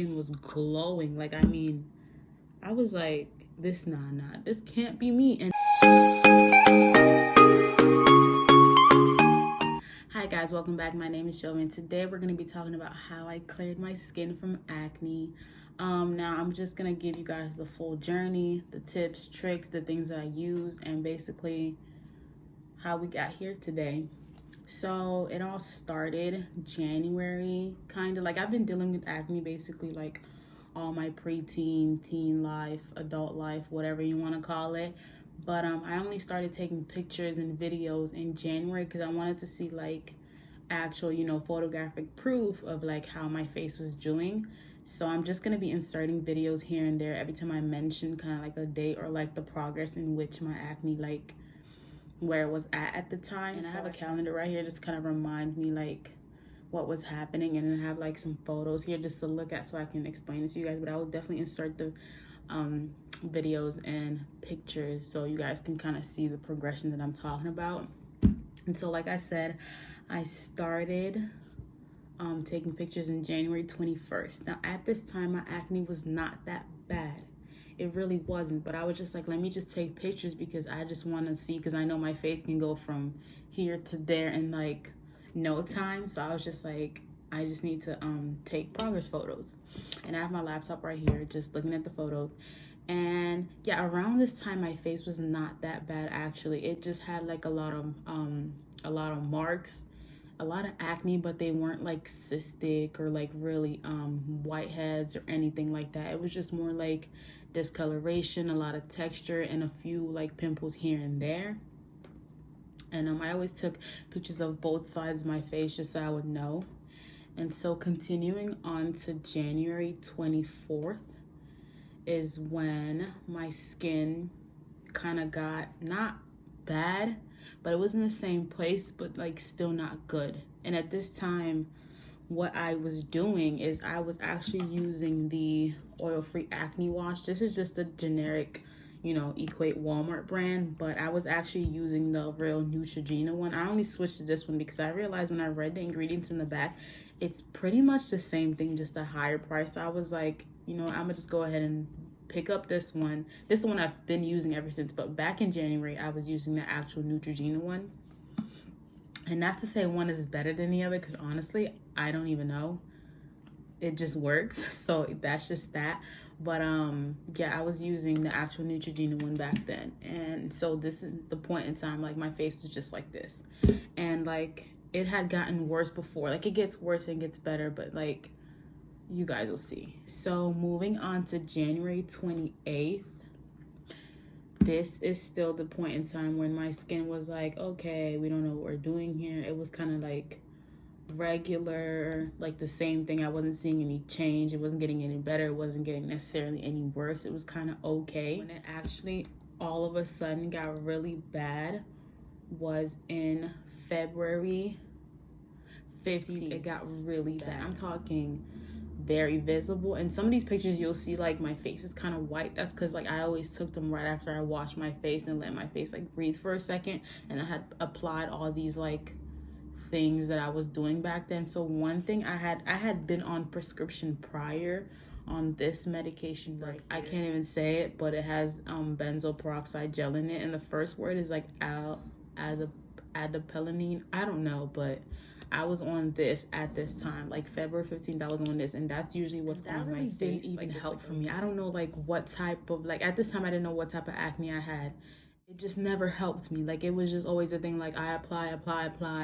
skin was glowing. Like, I mean, I was like, this this can't be me. And hi guys, welcome back. My name is Joey, and today we're going to be talking about how I cleared my skin from acne. Now I'm just going to give you guys the full journey, the tips, tricks, the things that I use, and basically how we got here today. So it all started January, kind of like I've been dealing with acne basically like all my preteen, teen life, adult life, whatever you want to call it. But I only started taking pictures and videos in January because I wanted to see like actual, photographic proof of like how my face was doing. So I'm just going to be inserting videos here and there every time I mention kind of like a date or like the progress in which my acne, like where it was at the time. And I have a calendar right here just to kind of remind me like what was happening, and then I have like some photos here just to look at so I can explain this to you guys. But I will definitely insert the videos and pictures so you guys can kind of see the progression that I'm talking about. And so like I said, I started taking pictures in January 21st. Now at this time my acne was not that bad. It really wasn't, but I was just like, let me just take pictures because I just want to see, because I know my face can go from here to there in like no time. So I was just like, I just need to take progress photos. And I have my laptop right here just looking at the photos. And yeah, around this time my face was not that bad actually. It just had like a lot of marks, a lot of acne, but they weren't like cystic or like really whiteheads or anything like that. It was just more like discoloration, a lot of texture, and a few like pimples here and there. And I always took pictures of both sides of my face just so I would know. And so continuing on to January 24th is when my skin kind of got not bad, but it was in the same place, but like still not good. And at this time, what I was doing is I was actually using the oil-free acne wash. This is just a generic, Equate Walmart brand, but I was actually using the real Neutrogena one. I only switched to this one because I realized when I read the ingredients in the back, it's pretty much the same thing, just a higher price. So I was like, I'm gonna just go ahead and pick up this one. This is the one I've been using ever since, but back in January, I was using the actual Neutrogena one. And not to say one is better than the other, because honestly, I don't even know. It just works. So that's just that. But yeah, I was using the actual Neutrogena one back then. And so this is the point in time, like my face was just like this. And like it had gotten worse before. Like it gets worse and gets better, but like you guys will see. So moving on to January 28th. This is still the point in time when my skin was like, okay, we don't know what we're doing here. It was kind of like regular, like the same thing. I wasn't seeing any change. It wasn't getting any better. It wasn't getting necessarily any worse. It was kind of okay. When it actually all of a sudden got really bad was in February 15th. It got really bad. I'm talking very visible. And some of these pictures you'll see like my face is kind of white. That's because like I always took them right after I washed my face and let my face like breathe for a second, and I had applied all these like things that I was doing back then. So one thing I had been on prescription prior on this medication, like I can't even say it, but it has benzoyl peroxide gel in it, and the first word is like adipelenine. I don't know, but I was on this at this time, like February 15th, I was on this, and that's usually what's on my face. Didn't even help for me. I don't know like what type of, like at this time I didn't know what type of acne I had. It just never helped me. Like it was just always a thing, like I apply,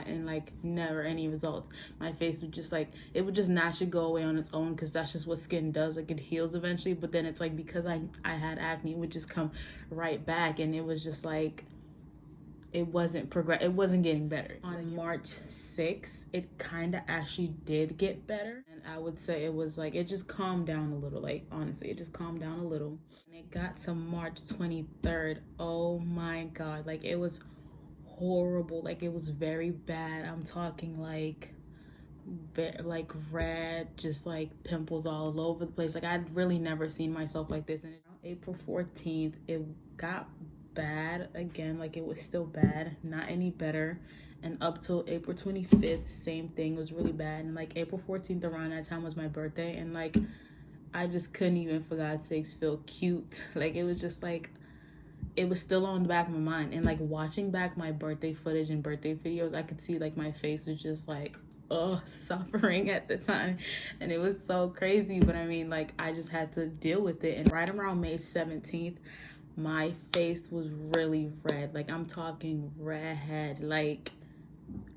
and like never any results. My face would just like, it would just naturally go away on its own, because that's just what skin does. Like it heals eventually, but then it's like because I had acne, it would just come right back, and it was just like, it wasn't getting better. On March 6th, it kind of actually did get better. And I would say it was like, it just calmed down a little. Like, honestly, it just calmed down a little. And it got to March 23rd. Oh my God. Like, it was horrible. Like, it was very bad. I'm talking like red, just like pimples all over the place. Like, I'd really never seen myself like this. And on April 14th, it got bad again. Like it was still bad, not any better. And up till April 25th, same thing, was really bad. And like April 14th around that time was my birthday, and like I just couldn't even, for God's sakes, feel cute. Like, it was just like, it was still on the back of my mind. And like watching back my birthday footage and birthday videos, I could see like my face was just like, suffering at the time. And it was so crazy. But I mean, like, I just had to deal with it. And right around May 17th, my face was really red. Like, I'm talking redhead. Like,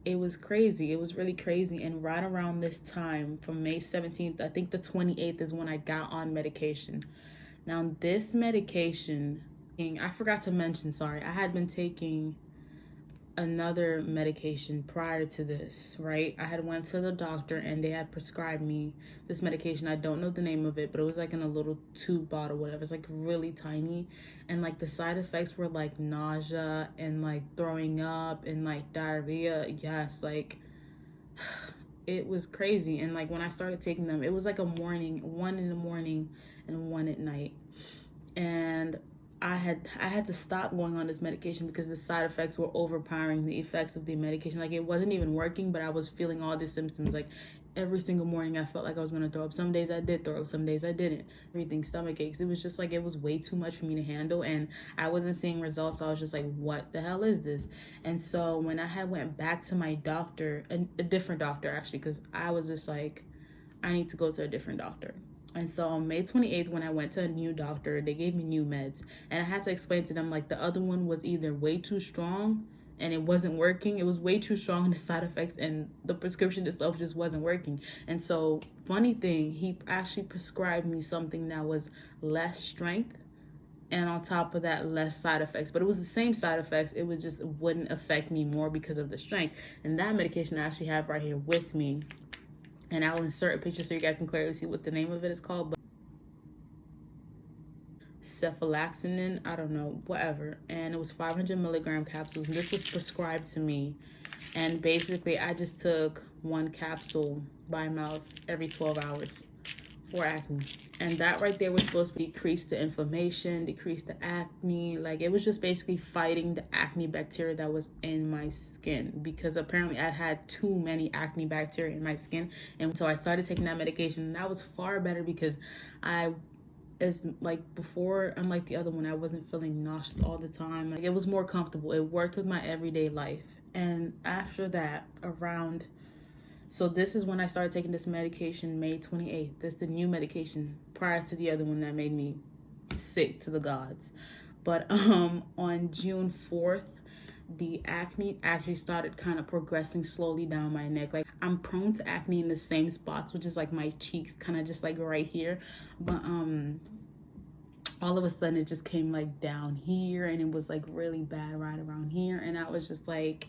it was crazy. It was really crazy. And right around this time, from May 17th, I think the 28th is when I got on medication. Now, this medication, I forgot to mention, sorry, I had been taking another medication prior to this, right? I had went to the doctor and they had prescribed me this medication. I don't know the name of it, but it was like in a little tube bottle, whatever. It's like really tiny. And like the side effects were like nausea and like throwing up and like diarrhea. Yes, like it was crazy. And like when I started taking them, it was like one in the morning and one at night. And I had to stop going on this medication because the side effects were overpowering the effects of the medication. Like, it wasn't even working, but I was feeling all these symptoms. Like, every single morning I felt like I was going to throw up. Some days I did throw up, some days I didn't. Everything, stomach aches. It was just like, it was way too much for me to handle, and I wasn't seeing results. So I was just like, what the hell is this? And so when I had went back to my doctor, a different doctor actually, because I was just like, I need to go to a different doctor. And so on May 28th, when I went to a new doctor, they gave me new meds. And I had to explain to them, like, the other one was either way too strong and it wasn't working. It was way too strong in the side effects, and the prescription itself just wasn't working. And so, funny thing, he actually prescribed me something that was less strength, and on top of that, less side effects. But it was the same side effects. It would just wouldn't affect me more because of the strength. And that medication I actually have right here with me. And I'll insert a picture so you guys can clearly see what the name of it is called. But cephalaxinin, I don't know, whatever. And it was 500 milligram capsules. And this was prescribed to me. And basically, I just took one capsule by mouth every 12 hours for acne. And that right there was supposed to decrease the inflammation, decrease the acne. Like, it was just basically fighting the acne bacteria that was in my skin, because apparently I'd had too many acne bacteria in my skin. And so I started taking that medication, and that was far better because like before, unlike the other one, I wasn't feeling nauseous all the time. Like, it was more comfortable. It worked with my everyday life. And after that, so this is when I started taking this medication, May 28th. This is the new medication prior to the other one that made me sick to the gods. But on June 4th, the acne actually started kind of progressing slowly down my neck. Like, I'm prone to acne in the same spots, which is like my cheeks, kind of just like right here. But all of a sudden it just came like down here, and it was like really bad right around here. And I was just like,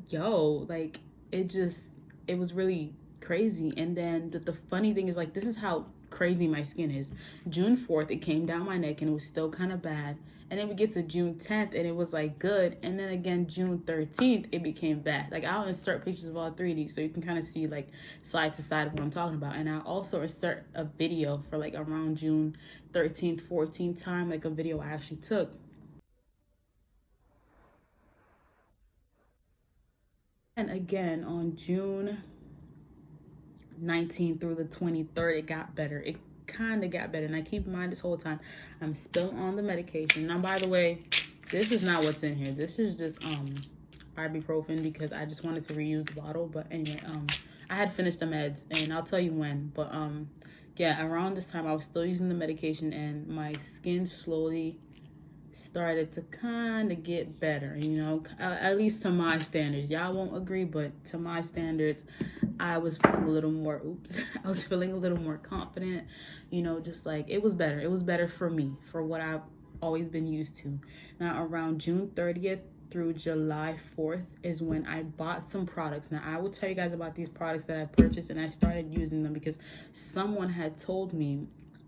yo, like, it was really crazy. And then the funny thing is, like, this is how crazy my skin is. June 4th, it came down my neck and it was still kind of bad. And then we get to June 10th and it was like good. And then again, June 13th, it became bad. Like, I'll insert pictures of all three of these so you can kind of see like side to side of what I'm talking about. And I'll also insert a video for like around June 13th, 14th time, like a video I actually took. And again, on June 19th through the 23rd, it got better. It kind of got better. And I keep in mind this whole time, I'm still on the medication. Now, by the way, this is not what's in here. This is just ibuprofen, because I just wanted to reuse the bottle. But anyway, I had finished the meds, and I'll tell you when. But yeah, around this time, I was still using the medication, and my skin slowly started to kind of get better, you know, at least to my standards. Y'all won't agree, but to my standards, I was feeling a little more, I was feeling a little more confident, you know, just like, it was better. It was better for me, for what I've always been used to. Now, around June 30th through July 4th is when I bought some products. Now, I will tell you guys about these products that I purchased, and I started using them because someone had told me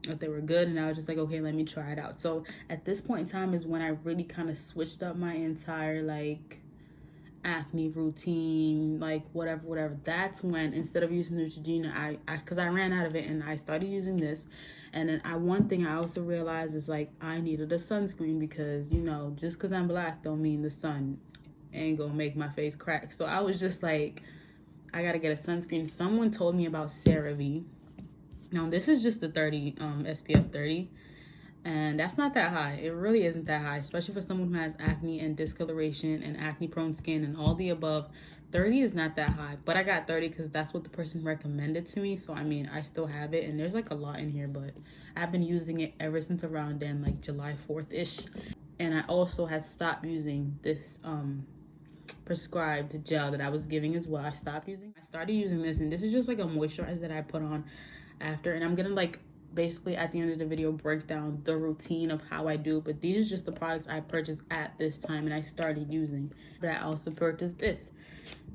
that they were good, and I was just like, okay, let me try it out. So at this point in time is when I really kind of switched up my entire like acne routine, like whatever. That's when, instead of using Neutrogena, because I ran out of it, and I started using this. And then one thing I also realized is, like, I needed a sunscreen, because, you know, just because I'm black don't mean the sun ain't gonna make my face crack. So I was just like, I gotta get a sunscreen. Someone told me about CeraVe, Now this is just the 30 SPF 30, and that's not that high. It really isn't that high, especially for someone who has acne and discoloration and acne prone skin and all the above. 30 is not that high, but I got 30 because that's what the person recommended to me. So I mean, I still have it, and there's like a lot in here, but I've been using it ever since around then, like July 4th ish. And I also had stopped using this prescribed gel that I was giving as well. I started using this, and this is just like a moisturizer that I put on after, and I'm gonna like basically at the end of the video break down the routine of how I do, but these are just the products I purchased at this time and I started using. But I also purchased this,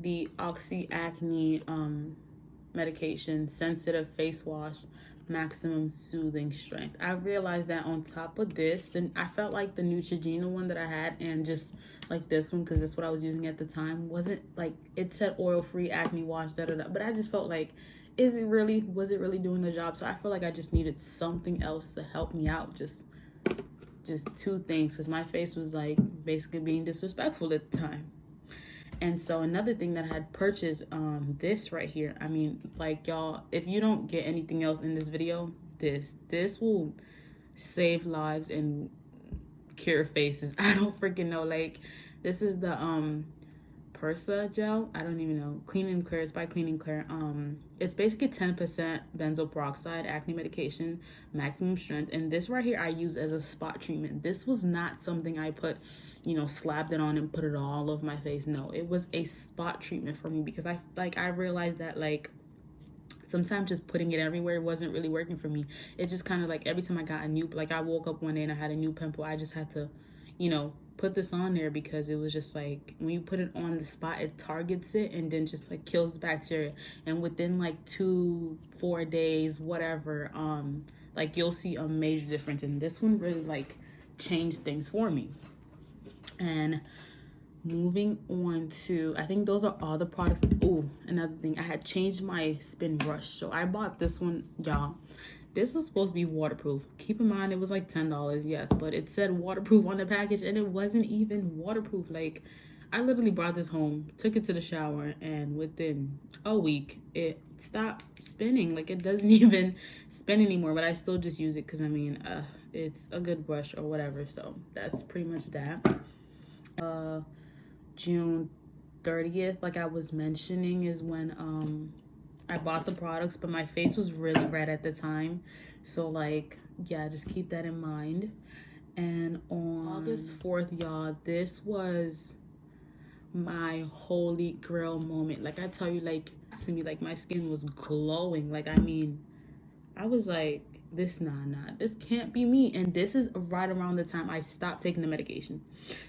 the ACNE medication sensitive face wash, maximum soothing strength. I realized that on top of this, then I felt like the Neutrogena one that I had and just like this one, because that's what I was using at the time, wasn't like, it said oil free acne wash, but I just felt like, was it really doing the job? So I feel like I just needed something else to help me out, just two things, because my face was like basically being disrespectful at the time. And so another thing that I had purchased, this right here. I mean, like, y'all, if you don't get anything else in this video, this will save lives and cure faces. I don't freaking know. Like, this is the Persa gel. I don't even know. Clean and Clear. It's by Clean and Clear. It's basically 10% benzoyl peroxide acne medication, maximum strength. And this right here I use as a spot treatment. This was not something I put, you know, slapped it on and put it all over my face. No, it was a spot treatment for me, because I realized that like sometimes just putting it everywhere wasn't really working for me. It just kind of like every time I got a new, like I woke up one day and I had a new pimple, I just had to, you know, put this on there, because it was just like when you put it on the spot, it targets it and then just like kills the bacteria, and within like 2-4 days, whatever, like you'll see a major difference. And this one really like changed things for me. And moving on to, I think those are all the products. Oh, another thing, I had changed my spin brush, so I bought this one, y'all. This was supposed to be waterproof. Keep in mind, it was like $10, yes, but it said waterproof on the package, and it wasn't even waterproof. Like, I literally brought this home, took it to the shower, and within a week, it stopped spinning. Like, it doesn't even spin anymore, but I still just use it because, I mean, it's a good brush or whatever. So that's pretty much that. June 30th, like I was mentioning, is when I bought the products, but my face was really red at the time, so like, yeah, just keep that in mind. And on August 4th, y'all, this was my holy grail moment. Like I tell you, like, to me, like my skin was glowing. Like, I mean, I was like, this this can't be me. And this is right around the time I stopped taking the medication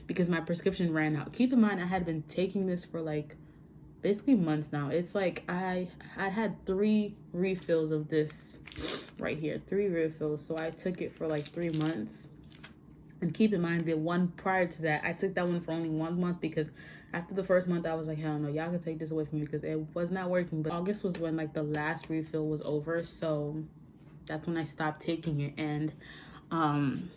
because my prescription ran out. Keep in mind, I had been taking this for like basically months now. It's like I had 3 refills of this right here, 3 refills. So I took it for like 3 months. And keep in mind, the one prior to that, I took that one for only 1 month, because after the first month, I was like, hell no, y'all can take this away from me, because it was not working. But August was when like the last refill was over, so that's when I stopped taking it. And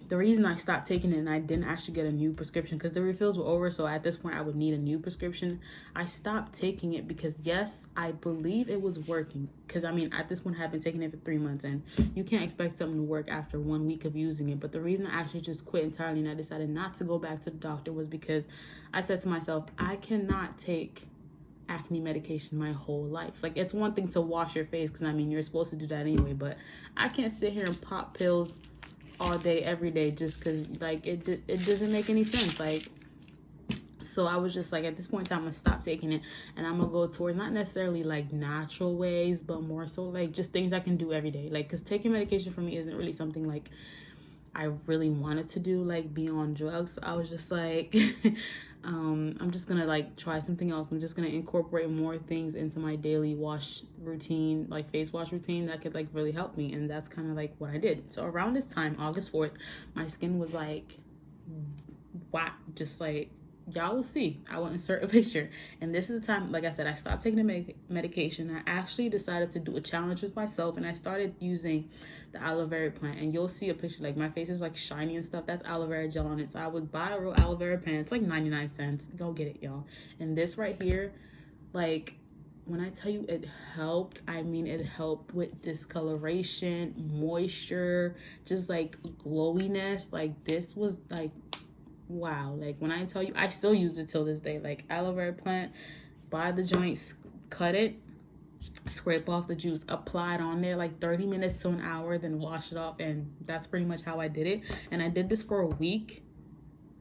the reason I stopped taking it and I didn't actually get a new prescription, because the refills were over, so at this point I would need a new prescription. I stopped taking it because, yes, I believe it was working, because I mean, at this point I have been taking it for 3 months, and you can't expect something to work after 1 week of using it. But the reason I actually just quit entirely and I decided not to go back to the doctor was because I said to myself, I cannot take acne medication my whole life. Like, it's one thing to wash your face, because I mean, you're supposed to do that anyway, but I can't sit here and pop pills all day every day just because, like, it doesn't make any sense. Like, so I was just like, at this point in time, I'm gonna stop taking it, and I'm gonna go towards not necessarily like natural ways, but more so like just things I can do every day. Like, because taking medication for me isn't really something like I really wanted to do, like be on drugs. So I was just like, I'm just gonna like try something else. I'm just gonna incorporate more things into my daily wash routine, like face wash routine, that could like really help me. And that's kind of like what I did. So around this time, August 4th, my skin was like, wow, just like, y'all will see. I will insert a picture. And this is the time, like I said, I stopped taking the medication. I actually decided to do a challenge with myself, and I started using the aloe vera plant. And you'll see a picture, like my face is like shiny and stuff. That's aloe vera gel on it. So I would buy a real aloe vera plant. It's like 99 cents. Go get it, y'all. And this right here, like, when I tell you it helped, I mean it helped with discoloration, moisture, just like glowiness. Like this was like, wow. Like when I tell you, I still use it till this day. Like aloe vera plant, buy the joints, cut it, scrape off the juice, apply it on there like 30 minutes to an hour, then wash it off. And that's pretty much how I did it. And I did this for a week,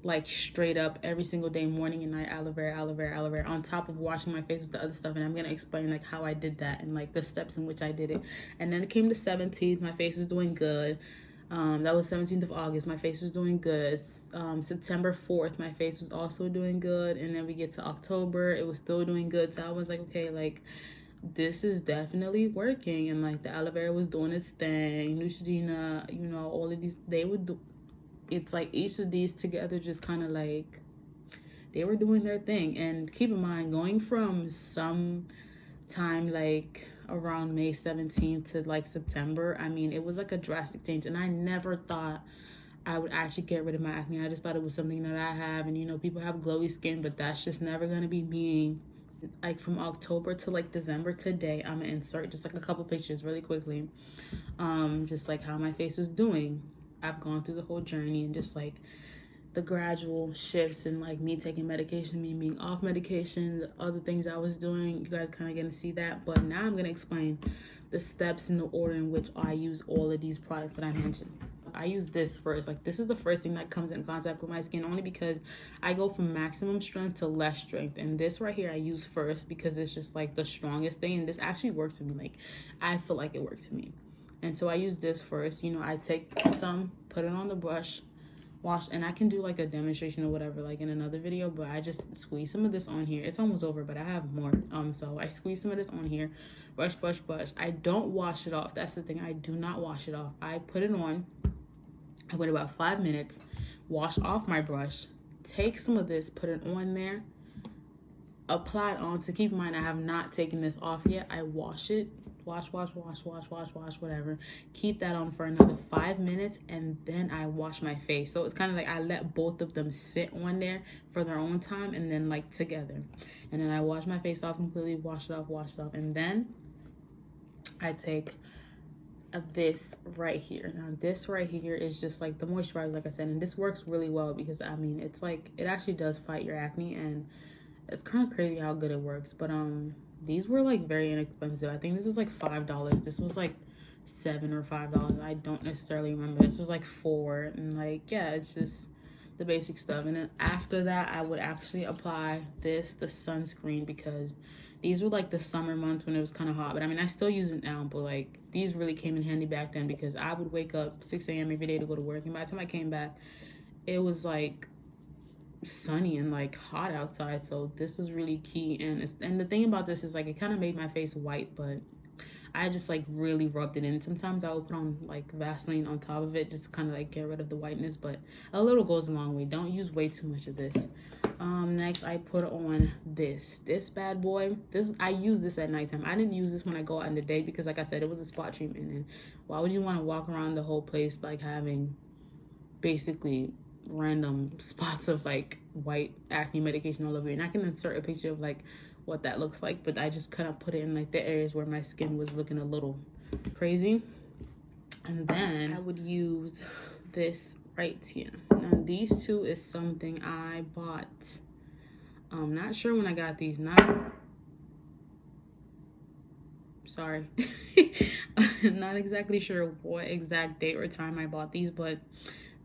like straight up every single day, morning and night, aloe vera, aloe vera, aloe vera, on top of washing my face with the other stuff. And I'm gonna explain like how I did that and like the steps in which I did it. And then it came to 17th, my face was doing good. That was 17th of August, my face was doing good. September 4th, my face was also doing good. And then we get to October, it was still doing good. So I was like, okay, like this is definitely working. And like the aloe vera was doing its thing, Neutrogena, you know, all of these, they would do, it's like each of these together just kind of like they were doing their thing. And keep in mind, going from some time like around May 17th to like September, I mean it was like a drastic change. And I never thought I would actually get rid of my acne. I just thought it was something that I have, and you know, people have glowy skin, but that's just never gonna be me. Like from October to like December today, I'm gonna insert just like a couple pictures really quickly, just like how my face was doing. I've gone through the whole journey and just like the gradual shifts and like me taking medication, me being off medication, the other things I was doing. You guys kind of gonna see that. But now I'm gonna explain the steps in the order in which I use all of these products that I mentioned. I use this first. Like this is the first thing that comes in contact with my skin, only because I go from maximum strength to less strength. And this right here I use first because it's just like the strongest thing. And this actually works for me. Like I feel like it works for me. And so I use this first. You know, I take some, put it on the brush, wash, and I can do like a demonstration or whatever like in another video, but I just squeeze some of this on here. It's almost over, but I have more. So I squeeze some of this on here, brush, brush, brush. I don't wash it off. That's the thing. I do not wash it off. I put it on. I wait about 5 minutes, wash off my brush, take some of this, put it on there, apply it on. So keep in mind, I have not taken this off yet. I wash it, wash, whatever. Keep that on for another 5 minutes, and then I wash my face. So it's kind of like I let both of them sit on there for their own time, and then like together. And then I wash my face off completely, wash it off, and then I take this right here. Now this right here is just like the moisturizer, like I said, and this works really well because I mean it's like it actually does fight your acne, and it's kind of crazy how good it works. But these were like very inexpensive. I think this was like $5. This was like $7 or $5. I don't necessarily remember. This was like $4, and like yeah, it's just the basic stuff. And then after that, I would actually apply this, the sunscreen, because these were like the summer months when it was kind of hot. But I mean, I still use it now, but like these really came in handy back then because I would wake up 6 a.m. every day to go to work. And by the time I came back, it was like sunny and like hot outside. So this was really key. And the thing about this is like it kind of made my face white, but I just like really rubbed it in. Sometimes I would put on like Vaseline on top of it just to kind of like get rid of the whiteness, but a little goes a long way. Don't use way too much of this. Next I put on this bad boy. I use this at nighttime. I didn't use this when I go out in the day because like I said, it was a spot treatment, and why would you want to walk around the whole place like having basically random spots of like white acne medication all over you? And I can insert a picture of like what that looks like, but I just kind of put it in like the areas where my skin was looking a little crazy. And then I would use this right here. Now these two is something I bought. I'm not sure when I got these. Sorry. Not exactly sure what exact date or time I bought these, but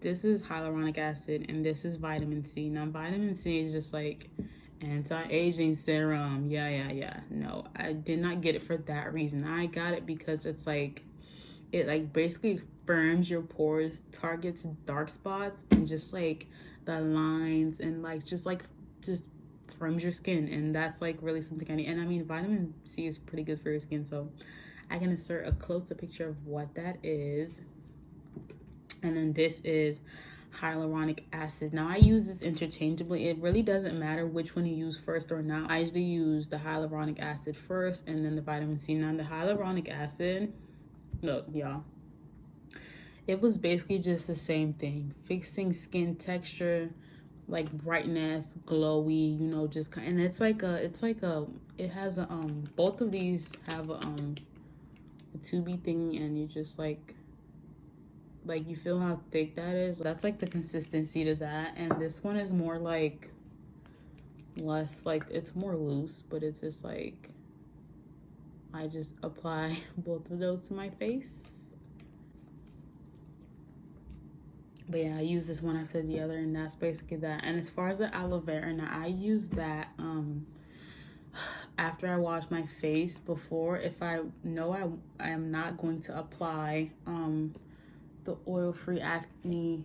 this is hyaluronic acid and this is vitamin C. Now vitamin C is just like anti-aging serum. Yeah. No, I did not get it for that reason. I got it because it's like it like basically firms your pores, targets dark spots, and just like the lines, and like just firms your skin. And that's like really something I need. And I mean vitamin C is pretty good for your skin, so I can insert a close-up picture of what that is. And then this is hyaluronic acid. Now I use this interchangeably. It really doesn't matter which one you use first or not. I usually use the hyaluronic acid first and then the vitamin C. Now the hyaluronic acid, look y'all, it was basically just the same thing, fixing skin texture, like brightness, glowy, you know, just kind. And it's like it has a both of these have a 2B thing, and you just like you feel how thick that is. That's like the consistency to that. And this one is more like less, like it's more loose, but it's just like I just apply both of those to my face. But yeah, I use this one after the other, and that's basically that. And as far as the aloe vera, now I use that after I wash my face. Before, if I know I am not going to apply the oil-free acne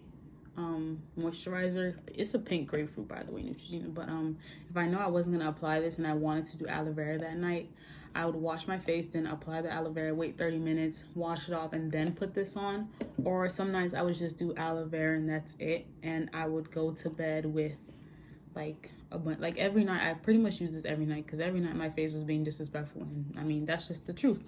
moisturizer. It's a pink grapefruit, by the way, Neutrogena. But if I know I wasn't gonna apply this and I wanted to do aloe vera that night, I would wash my face, then apply the aloe vera, wait 30 minutes, wash it off, and then put this on. Or some nights I would just do aloe vera and that's it. And I would go to bed with like every night. I pretty much use this every night, because every night my face was being disrespectful, and I mean, that's just the truth.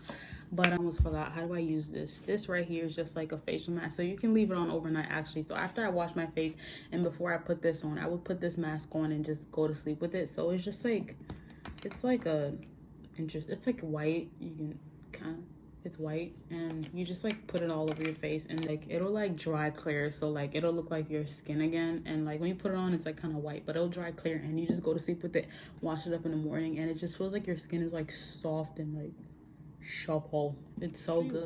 But I almost forgot, how do I use this? This right here is just like a facial mask, so you can leave it on overnight actually. So after I wash my face and before I put this on, I would put this mask on and just go to sleep with it. So it's just like, it's like it's like white. You can kind of, it's white, and you just like put it all over your face, and like it'll like dry clear, so like it'll look like your skin again. And like when you put it on, it's like kind of white, but it'll dry clear, and you just go to sleep with it, wash it up in the morning, and it just feels like your skin is like soft and like supple. It's so good.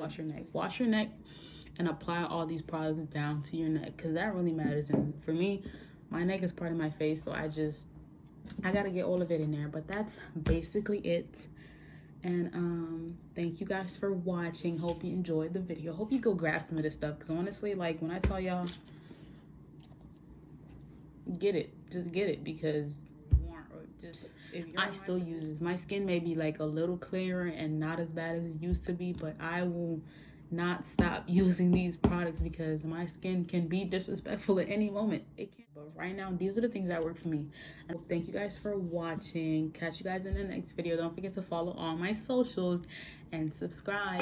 Wash your neck and apply all these products down to your neck, because that really matters. And for me, my neck is part of my face, so I gotta get all of it in there. But that's basically it. And thank you guys for watching. Hope you enjoyed the video. Hope you go grab some of this stuff, because honestly, like when I tell y'all, get it, just get it, because I still use this. My skin may be like a little clearer and not as bad as it used to be, but I will not stop using these products, because my skin can be disrespectful at any moment. It can. But right now, these are the things that work for me. And thank you guys for watching. Catch you guys in the next video. Don't forget to follow all my socials and subscribe.